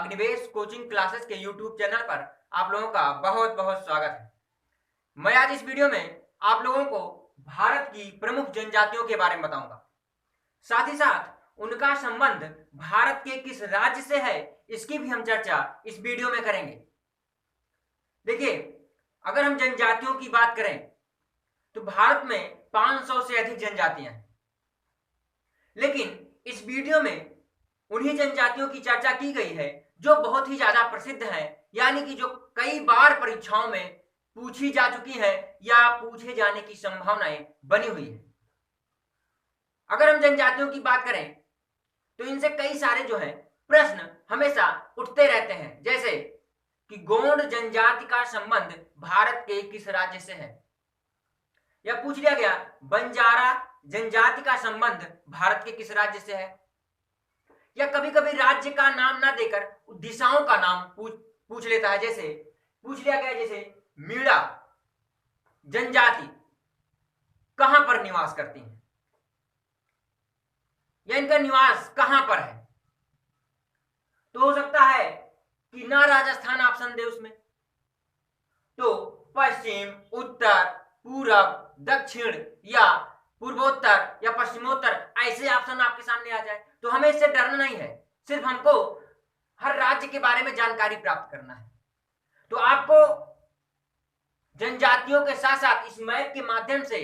Agnivesh coaching classes के YouTube channel पर आप लोगों का बहुत बहुत स्वागत है। मैं आज इस वीडियो में आप लोगों को भारत की प्रमुख जनजातियों के बारे में बताऊंगा। साथ ही साथ उनका संबंध भारत के किस राज्य से है इसकी भी हम चर्चा इस वीडियो में करेंगे। देखिए, अगर हम जनजातियों की बात करें तो भारत में 500 से अधिक जनजातियां हैं, लेकिन इस वीडियो में उन्हीं जनजातियों की चर्चा की गई है जो बहुत ही ज्यादा प्रसिद्ध हैं, यानी कि जो कई बार परीक्षाओं में पूछी जा चुकी हैं या पूछे जाने की संभावनाएं बनी हुई है। अगर हम जनजातियों की बात करें तो इनसे कई सारे जो है प्रश्न हमेशा उठते रहते हैं, जैसे कि गोंड जनजाति का संबंध भारत के किस राज्य से है, या पूछ लिया गया बंजारा जनजाति का संबंध भारत के किस राज्य से है, या कभी कभी राज्य का नाम ना देकर दिशाओं का नाम पूछ लेता है। जैसे पूछ लिया गया जैसे मीणा जनजाति कहां पर निवास करती है, या इनका निवास कहां पर है। तो हो सकता है कि ना राजस्थान ऑप्शन दे उसमें, तो पश्चिम, उत्तर, पूरब, दक्षिण या पूर्वोत्तर या पश्चिमोत्तर ऐसे ऑप्शन आपके सामने आ जाए तो हमें इससे डरना नहीं है, सिर्फ हमको हर राज्य के बारे में जानकारी प्राप्त करना है। तो आपको जनजातियों के साथ साथ इस मैप के माध्यम से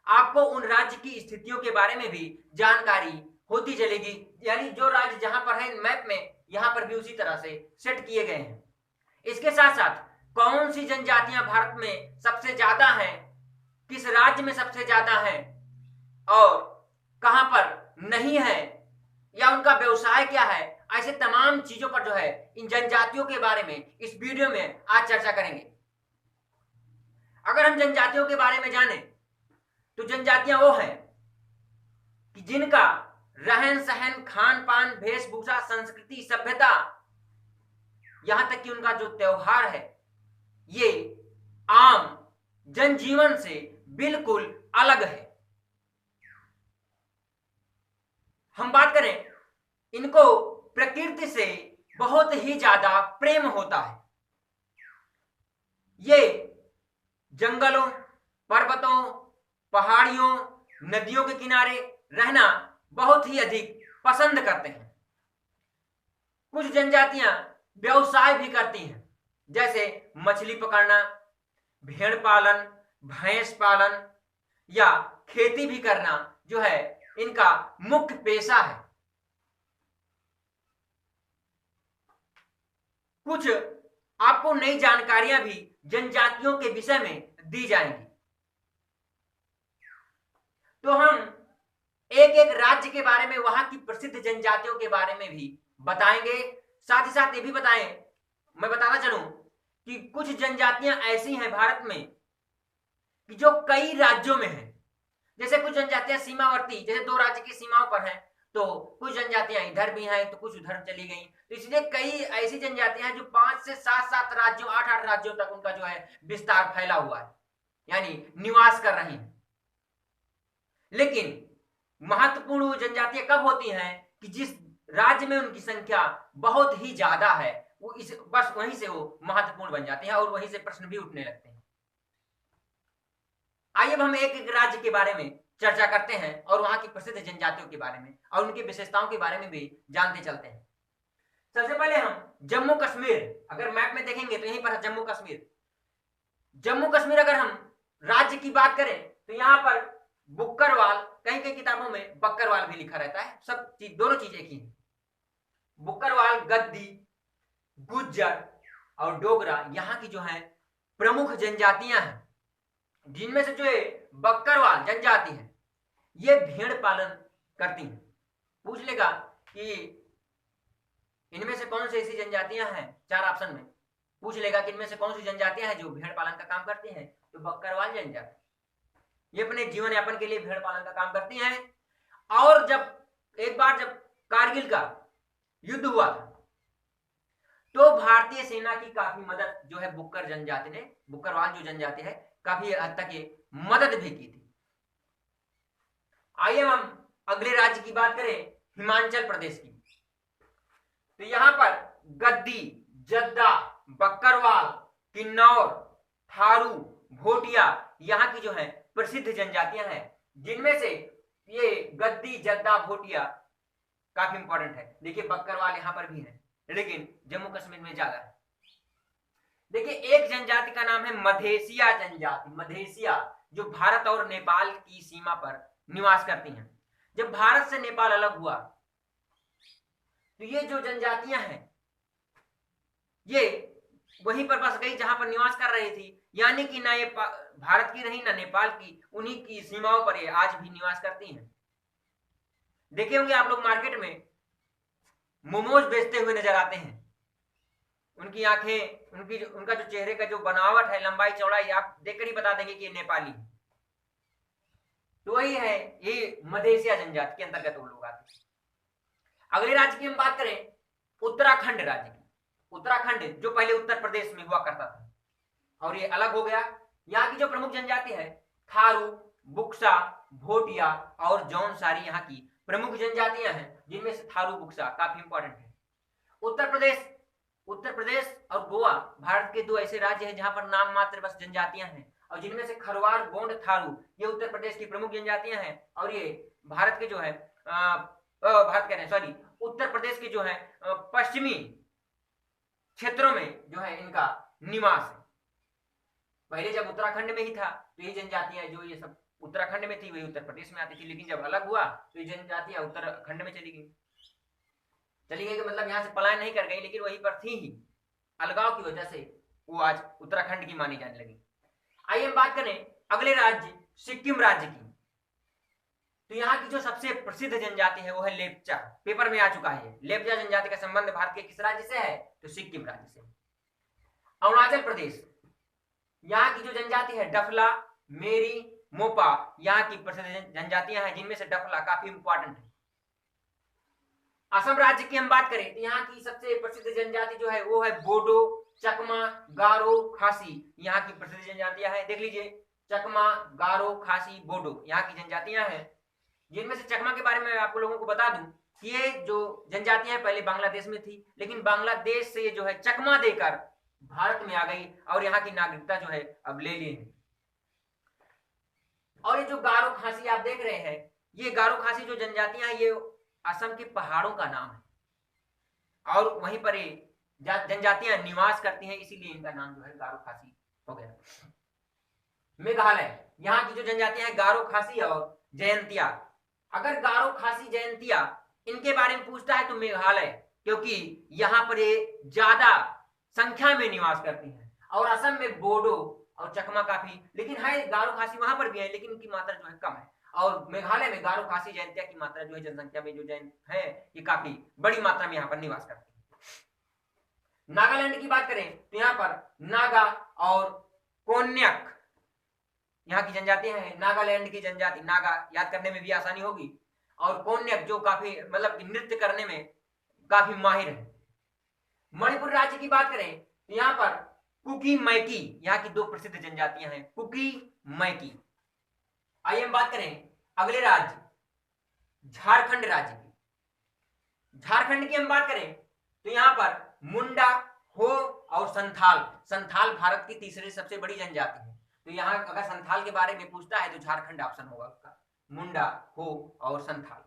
आपको उन राज्य की स्थितियों के बारे में भी जानकारी होती चलेगी, यानी जो राज्य जहां पर है मैप में यहां पर भी उसी तरह से सेट किए गए हैं। इसके साथ साथ कौन सी जनजातियां भारत में सबसे ज्यादा हैं, किस राज्य में सबसे ज्यादा हैं और कहां पर नहीं है, या उनका व्यवसाय क्या है, ऐसे तमाम चीजों पर जो है इन जनजातियों के बारे में इस वीडियो में आज चर्चा करेंगे। अगर हम जनजातियों के बारे में जानें तो जनजातियां वो हैं कि जिनका रहन सहन, खान पान, वेशभूषा, संस्कृति, सभ्यता, यहां तक कि उनका जो त्योहार है ये आम जनजीवन से बिल्कुल अलग है। हम बात करें, इनको प्रकृति से बहुत ही ज्यादा प्रेम होता है। ये जंगलों, पर्वतों, पहाड़ियों, नदियों के किनारे रहना बहुत ही अधिक पसंद करते हैं। कुछ जनजातियां व्यवसाय भी करती हैं, जैसे मछली पकड़ना, भेड़ पालन, भैंस पालन या खेती भी करना जो है इनका मुख्य पेशा है। कुछ आपको नई जानकारियां भी जनजातियों के विषय में दी जाएंगी। तो हम एक एक राज्य के बारे में, वहां की प्रसिद्ध जनजातियों के बारे में भी बताएंगे। साथ ही साथ ये भी मैं बताना चलूं कि कुछ जनजातियां ऐसी हैं भारत में कि जो कई राज्यों में हैं। जैसे कुछ जनजातियां सीमावर्ती, जैसे दो राज्य की सीमाओं पर हैं, तो कुछ जनजातियां इधर भी हैं तो कुछ उधर चली गई। तो इसलिए कई ऐसी जनजातियां हैं जो 5 से 7 राज्यों, 8 राज्यों तक उनका जो है विस्तार फैला हुआ है, यानी निवास कर रही है। लेकिन महत्वपूर्ण वो जनजातियां कब होती हैं कि जिस राज्य में उनकी संख्या बहुत ही ज्यादा है, वो बस वहीं से वो महत्वपूर्ण बन जाते हैं और वहीं से प्रश्न भी उठने लगते हैं। आइए अब हम एक एक राज्य के बारे में चर्चा करते हैं और वहां की प्रसिद्ध जनजातियों के बारे में और उनकी विशेषताओं के बारे में भी जानते चलते हैं। सबसे पहले हम जम्मू कश्मीर, अगर मैप में देखेंगे तो यहीं पर है जम्मू कश्मीर। जम्मू कश्मीर अगर हम राज्य की बात करें तो यहाँ पर बुक्करवाल, कई कई किताबों में बक्करवाल भी लिखा रहता है, सब चीज दोनों चीज एक ही है। बुक्करवाल, गद्दी, गुज्जर और डोगरा यहाँ की जो है प्रमुख जनजातियां हैं, जिनमें से जो है बक्करवाल जनजाति है ये भेड़ पालन करती हैं। पूछ लेगा कि इनमें से कौन सी ऐसी जनजातियां हैं, 4 ऑप्शन में पूछ लेगा कि इनमें से कौन सी जनजातियां हैं जो भेड़ पालन का काम करती हैं, तो बक्करवाल जनजाति ये अपने जीवन यापन के लिए भेड़ पालन का काम करती हैं। और एक बार जब कारगिल का युद्ध हुआ था तो भारतीय सेना की काफी मदद जो है बुक्कर जनजाति ने, बुक्करवाल जो जनजाति है, काफी हद तक ये मदद भी की थी। आइए हम अगले राज्य की बात करें, हिमाचल प्रदेश की। तो यहां पर गद्दी, जद्दा, बक्करवाल, किन्नौर, थारू, भोटिया यहाँ की जो है प्रसिद्ध जनजातियां हैं, जिनमें से ये गद्दी, जद्दा, भोटिया काफी इंपॉर्टेंट है। देखिए बक्करवाल यहाँ पर भी है, लेकिन जम्मू कश्मीर में ज्यादा है। देखिए एक जनजाति का नाम है मधेसिया जनजाति। मधेसिया जो भारत और नेपाल की सीमा पर निवास करती हैं। जब भारत से नेपाल अलग हुआ तो ये जो जनजातियां हैं ये वहीं पर बस गई जहां पर निवास कर रही थी, यानी कि ना ये भारत की रही ना नेपाल की, उन्हीं की सीमाओं पर ये आज भी निवास करती हैं। देखे होंगे आप लोग मार्केट में मोमोज बेचते हुए नजर आते हैं। उनकी आंखें, उनका जो चेहरे का जो बनावट है, लंबाई चौड़ाई, आप देखकर ही बता देंगे कि ये नेपाली है। तो वही है, ये मधेसिया जनजाति के अंतर्गत वो लोग आते हैं। अगले राज्य की हम बात करें, उत्तराखंड राज्य की। उत्तराखंड जो पहले उत्तर प्रदेश में हुआ करता था और ये अलग हो गया। यहाँ की जो प्रमुख जनजाति है थारू, बुक्सा, भोटिया और जौनसारी यहाँ की प्रमुख जनजातियां हैं, जिनमें से थारू, बुक्सा काफी इंपॉर्टेंट है। उत्तर प्रदेश और गोवा भारत के दो ऐसे राज्य हैं जहां पर नाम मात्र बस जनजातियां हैं, और जिनमें से खरवार, गोंड, थारू ये उत्तर प्रदेश की प्रमुख जनजातियां हैं, और ये भारत के जो है उत्तर प्रदेश के जो है पश्चिमी क्षेत्रों में जो है इनका निवास है। पहले जब उत्तराखंड में ही था तो ये जनजातियां जो ये सब उत्तराखंड में थी वही उत्तर प्रदेश में आती थी, लेकिन जब अलग हुआ तो ये जनजातियां उत्तराखंड में चली गई कि मतलब यहाँ से पलायन नहीं कर गई, लेकिन वहीं पर थी ही, अलगाव की वजह से वो आज उत्तराखंड की मानी जाने लगी। आइए हम बात करें अगले राज्य सिक्किम राज्य की। तो यहाँ की जो सबसे प्रसिद्ध जनजाति है वो है लेप्चा। पेपर में आ चुका है, लेप्चा जनजाति का संबंध भारत के किस राज्य से है? तो सिक्किम राज्य से। अरुणाचल प्रदेश, यहाँ की जो जनजाति है डफला, मेरी, मोपा यहाँ की प्रसिद्ध जनजातियां हैं, जिनमें से डफला काफी इंपॉर्टेंट है। असम राज्य की हम बात करें तो यहाँ की सबसे प्रसिद्ध जनजाति जो है वो है बोडो, चकमा, गारो, खासी यहाँ की प्रसिद्ध जनजातियां हैं। देख लीजिए, चकमा, गारो, खासी, बोडो यहाँ की जनजातियां हैं, जिनमें से चकमा के बारे में आप लोगों को बता दूं कि ये जो जनजातियां पहले बांग्लादेश में थी, लेकिन बांग्लादेश से जो है चकमा देकर भारत में आ गई और यहाँ की नागरिकता जो है अब ले ली है। और ये जो गारो, खासी आप देख रहे हैं, ये गारो, खासी जो जनजातियां हैं ये असम के पहाड़ों का नाम है और वहीं पर ये जनजातियां निवास करती हैं, इसीलिए इनका नाम जो है गारो, खासी हो गया। मेघालय, यहाँ की जो जनजातियां हैं गारो, खासी और जयंतिया। अगर गारो, खासी, जयंतिया इनके बारे में पूछता है तो मेघालय, क्योंकि यहाँ पर ये ज्यादा संख्या में निवास करती हैं। और असम में बोडो और चकमा काफी, लेकिन है गारो, खासी वहां पर भी है, लेकिन इनकी मात्रा जो है कम है। और मेघालय में गारो, खासी, जयंतिया की मात्रा जो है जनसंख्या में जो जैन है ये काफी बड़ी मात्रा में यहाँ पर निवास करती है। नागालैंड की बात करें तो यहाँ पर नागा और कोन्याक यहाँ की जनजातियां हैं। नागालैंड की जनजाति, नागा याद करने में भी आसानी होगी, और कोन्याक जो काफी मतलब नृत्य करने में काफी माहिर है। मणिपुर राज्य की बात करें तो यहाँ पर कुकी, मैकी यहाँ की दो प्रसिद्ध जनजातियां हैं, कुकी, मैकी। आइए हम बात करें अगले राज्य झारखंड राज्य की। झारखंड की हम बात करें तो यहाँ पर मुंडा, हो और संथाल। संथाल भारत की तीसरी सबसे बड़ी जनजाति है, तो यहाँ अगर संथाल के बारे में पूछता है तो झारखंड ऑप्शन होगा उसका, मुंडा, हो और संथाल।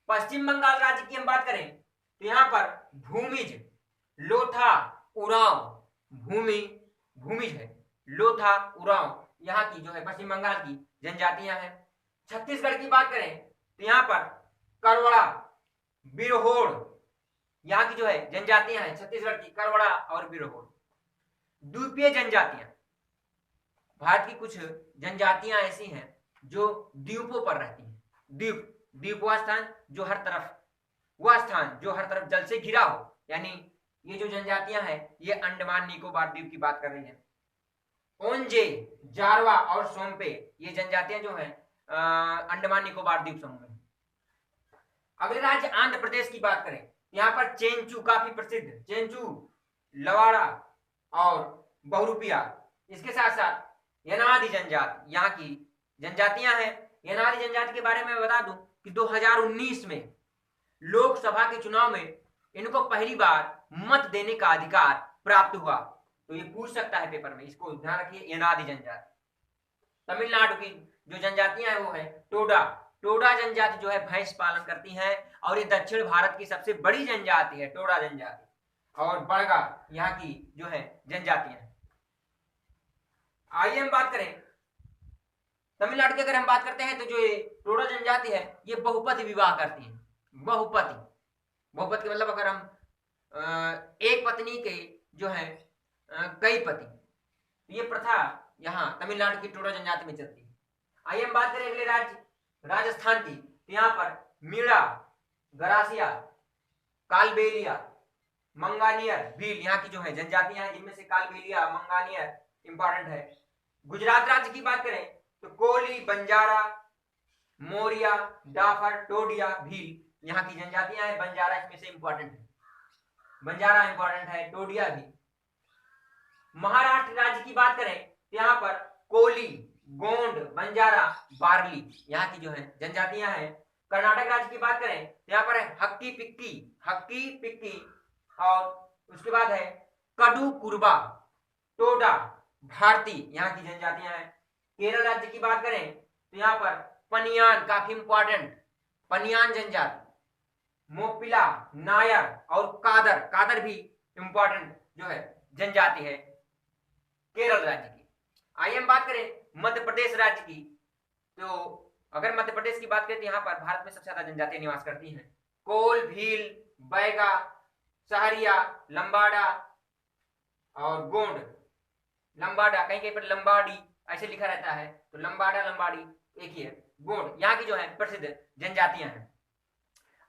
पश्चिम बंगाल राज्य की हम बात करें तो यहाँ पर भूमिज, लोथा, उरांव, भूमिज है, लोथा, उरांव यहाँ की जो है पश्चिम बंगाल की जनजातियां हैं। छत्तीसगढ़ की बात करें तो यहाँ पर करवड़ा, बिरहोड़ यहाँ की जो है जनजातियां हैं छत्तीसगढ़ की, करवड़ा और बिरहोड़। द्वीपीय जनजातियां, भारत की कुछ जनजातियां ऐसी हैं जो द्वीपों पर रहती हैं। द्वीप वह स्थान जो हर तरफ जल से घिरा हो, यानी ये जो जनजातियां हैं ये अंडमान निकोबार द्वीप की बात कर रही हैं। ओंजे, जारवा और सोमपे ये जनजातियां जो हैं अंडमान निकोबार द्वीप समूह में। अगले राज्य आंध्र प्रदेश की बात करें, यहाँ पर चेंचू काफी प्रसिद्ध, चेंचू, लवाड़ा और बहुरूपिया। इसके साथ साथ यनादी जनजाति यहाँ की जनजातियां हैं। यनादी जनजाति के बारे में बता दूं कि 2019 में लोकसभा के चुनाव में इनको पहली बार मत देने का अधिकार प्राप्त हुआ? तो ये पूछ सकता है पेपर में, इसको ध्यान रखिए। यनादि जनजाति। तमिलनाडु की जो जनजातियां हैं वो है टोडा। टोडा जनजाति जो है भैंस पालन करती है और ये दक्षिण भारत की सबसे बड़ी जनजाति है, टोडा जनजाति। और बड़गा यहाँ की जो है जनजातियां हैं। आइए हम बात करें तमिलनाडु की। अगर हम बात करते हैं तो जो ये टोडा जनजाति है ये बहुपति विवाह करती है। बहुपति, बहुपति के मतलब अगर हम एक पत्नी के जो है कई पति, ये प्रथा यहाँ तमिलनाडु की टोडा जनजाति में चलती है। आइए हम बात करें अगले राज्य राजस्थान की। तो यहाँ पर मीणा, गरासिया, कालबेलिया, मंगानियर, भील यहाँ की जो है जनजातियां हैं, जिनमें से कालबेलिया, मंगानियर इंपॉर्टेंट है। गुजरात राज्य की बात करें तो कोली, बंजारा, मोरिया, डाफर, टोडिया, भील यहाँ की जनजातियां हैं। बंजारा इसमें से इंपॉर्टेंट है, बंजारा इंपॉर्टेंट है, टोडिया भी। महाराष्ट्र राज्य की बात करें तो यहाँ पर कोली, गोंड, बंजारा, बार्ली यहाँ की जो है जनजातियां हैं। कर्नाटक राज्य की बात करें तो यहाँ पर है हक्की पिक्की, हक्की पिक्की, और उसके बाद है कडू कुरबा, टोडा, भारती यहाँ की जनजातियां हैं। केरल राज्य की बात करें तो यहाँ पर पनियान, काफी इंपॉर्टेंट, पनियान जनजाति, मोपिला, नायर और कादर, कादर भी इंपॉर्टेंट जो है जनजाति है केरल राज्य की। आइए हम बात करें मध्य प्रदेश राज्य की। तो अगर मध्य प्रदेश की बात करें तो यहाँ पर भारत में सबसे ज्यादा जनजातियां निवास करती हैं। कोल, भील, बैगा, सहरिया, लंबाडा और गोंड। लंबाडा कहीं कहीं पर लंबाडी ऐसे लिखा रहता है, तो लंबाडा लंबाडी एक ही है। गोंड यहाँ की जो है प्रसिद्ध जनजातियां हैं।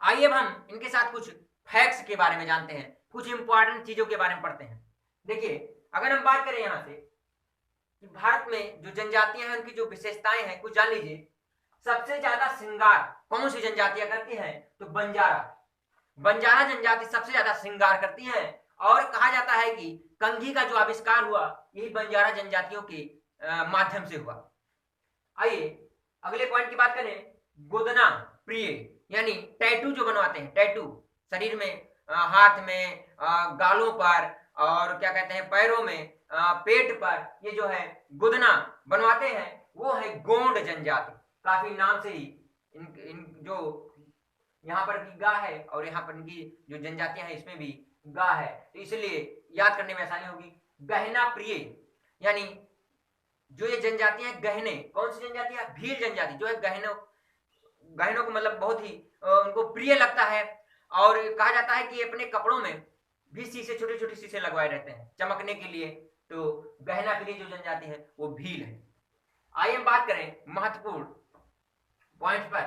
आइए अब हम इनके साथ कुछ फैक्ट्स के बारे में जानते हैं, कुछ इंपॉर्टेंट चीजों के बारे में पढ़ते हैं। देखिए अगर हम बात करें यहाँ से कि भारत में जो जनजातियां हैं उनकी जो विशेषताएं हैं कुछ जान लीजिए। सबसे ज्यादा श्रृंगार कौन सी जनजातियां करती हैं? तो बंजारा, बंजारा जनजाति सबसे ज्यादा श्रृंगार करती हैं। और कहा जाता है कि कंघी का जो आविष्कार हुआ यही बंजारा जनजातियों के माध्यम से हुआ। आइए अगले पॉइंट की बात करें। गोदना प्रिय यानी टैटू जो बनवाते हैं, टैटू शरीर में, हाथ में, गालों पर और क्या कहते हैं पैरों में, पेट पर, ये जो है गुदना बनवाते हैं वो है गोंड जनजाति। काफी नाम से ही इन जो यहाँ पर भी गा है और यहाँ पर इनकी जो जनजातियां हैं इसमें भी गा है, तो इसलिए याद करने में आसानी होगी। गहना प्रिय यानी जो ये जनजातियां गहने, कौन सी जनजातियां? भील जनजाति जो है गहनों, गहनों को मतलब बहुत ही उनको प्रिय लगता है। और कहा जाता है कि अपने कपड़ों में भी शीशे, छोटे छोटे शीशे लगवाए रहते हैं चमकने के लिए। तो गहना प्रिय जो जनजाति है वो भील है। आइए हम बात करें महत्वपूर्ण पॉइंट पर।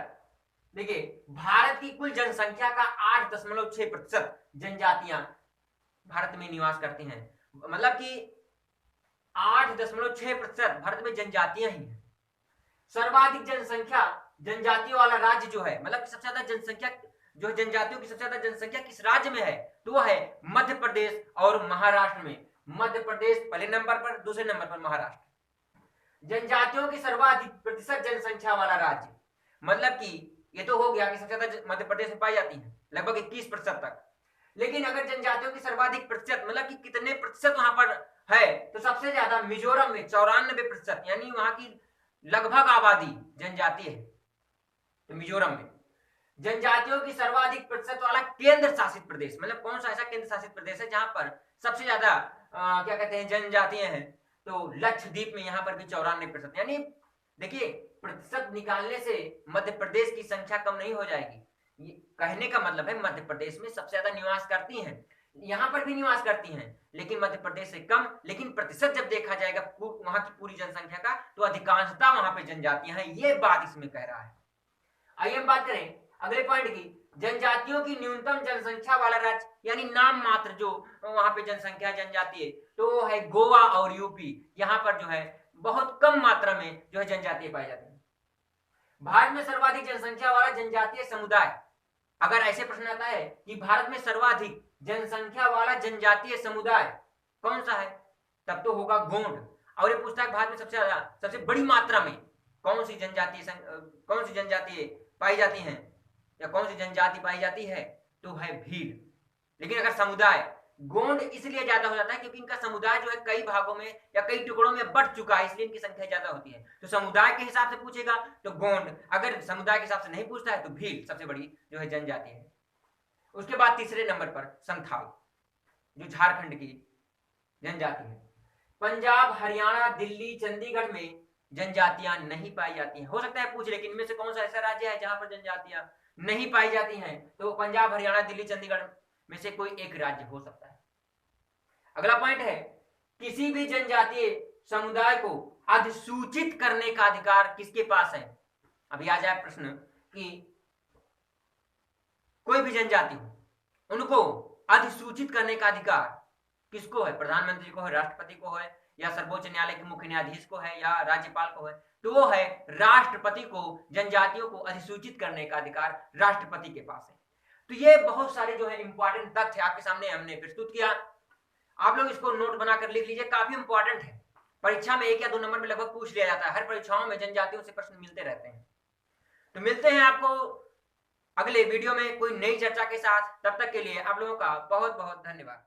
देखिए भारत की कुल जनसंख्या का 8.6% जनजातियां भारत में निवास करती हैं। मतलब कि 8.6% भारत में जनजातियां ही हैं। सर्वाधिक जनसंख्या जनजातियों वाला राज्य जो है, मतलब सबसे ज्यादा जनसंख्या जो जनजातियों की सबसे ज्यादा जनसंख्या किस राज्य में है? तो वो है मध्य प्रदेश और महाराष्ट्र में। मध्य प्रदेश पहले नंबर पर, दूसरे नंबर पर महाराष्ट्र। जनजातियों की सर्वाधिक प्रतिशत जनसंख्या वाला राज्य, मतलब कि ये तो हो गया कि सबसे ज्यादा मध्य प्रदेश में पाई जाती है लगभग 21% तक। लेकिन अगर जनजातियों की सर्वाधिक प्रतिशत मतलब कि कितने प्रतिशत वहां पर है, तो सबसे ज्यादा मिजोरम में 94%, यानी वहां की लगभग आबादी जनजाति है। तो मिजोरम में जनजातियों की सर्वाधिक प्रतिशत वाला केंद्र शासित प्रदेश, मतलब कौन सा ऐसा केंद्र शासित प्रदेश है जहां पर सबसे ज्यादा क्या कहते हैं जनजातियां हैं? तो लक्षद्वीप में यहाँ पर भी 94%। यानी देखिए प्रतिशत निकालने से मध्य प्रदेश की संख्या कम नहीं हो जाएगी। ये कहने का मतलब है मध्य प्रदेश में सबसे ज्यादा निवास करती हैं, यहाँ पर भी निवास करती हैं लेकिन मध्य प्रदेश से कम। लेकिन प्रतिशत जब देखा जाएगा वहां की पूरी जनसंख्या का, तो अधिकांशता वहां पे जनजातियां हैं, ये बात इसमें कह रहा है। आइए हम बात करें अगले पॉइंट की। जनजातियों की न्यूनतम जनसंख्या वाला राज्य यानी नाम मात्र जो वहां पे जनसंख्या जनजाति है, तो वो है गोवा और यूपी। यहाँ पर जो है बहुत कम मात्रा में जो है जनजातियां पाई जाती हैं। भारत में सर्वाधिक जनसंख्या वाला जनजातीय समुदाय, अगर ऐसे प्रश्न आता है कि भारत में सर्वाधिक जनसंख्या वाला जनजातीय समुदाय कौन सा है, तब तो होगा गोंड। और ये पूछता है भारत में सबसे ज्यादा, सबसे बड़ी मात्रा में कौन सी जनजाति पाई जाती हैं या कौन सी जनजाति पाई जाती है, तो है भील। लेकिन अगर समुदाय, गोंड इसलिए ज्यादा हो जाता है क्योंकि इनका समुदाय जो है कई भागों में या कई टुकड़ों में बट चुका है, इसलिए इनकी संख्या ज्यादा होती है। तो समुदाय के हिसाब से पूछेगा तो गोंड, अगर समुदाय के हिसाब से नहीं पूछता है तो भील सबसे बड़ी जो है जनजाति है। उसके बाद तीसरे नंबर पर संथाल, जो झारखंड की जनजाति है। पंजाब, हरियाणा, दिल्ली, चंडीगढ़ में जनजातियां नहीं पाई जाती हैं। हो सकता है पूछ, लेकिन इनमें से कौन सा ऐसा राज्य है जहां पर जनजातियां नहीं पाई जाती हैं? तो पंजाब, हरियाणा, दिल्ली, चंडीगढ़ में से कोई एक राज्य हो सकता है। अगला पॉइंट है, किसी भी जनजातीय समुदाय को अधिसूचित करने का अधिकार किसके पास है? अभी आ जाए प्रश्न कि कोई भी जनजाति हो, उनको अधिसूचित करने का अधिकार किसको है? प्रधानमंत्री को है, राष्ट्रपति को है, या सर्वोच्च न्यायालय के मुख्य न्यायाधीश को है, या राज्यपाल को है? तो वो है राष्ट्रपति को जनजातियों को अधिसूचित करने का अधिकार राष्ट्रपति के पास है। तो ये बहुत सारे जो है इंपॉर्टेंट तथ्य आपके सामने हमने प्रस्तुत किया। आप लोग इसको नोट बनाकर लिख लीजिए, काफी इंपॉर्टेंट है। परीक्षा में 1 या 2 नंबर में लगभग पूछ लिया जाता है, हर परीक्षाओं में जनजातियों से प्रश्न मिलते रहते हैं। तो मिलते हैं आपको अगले वीडियो में कोई नई चर्चा के साथ। तब तक के लिए आप लोगों का बहुत बहुत धन्यवाद।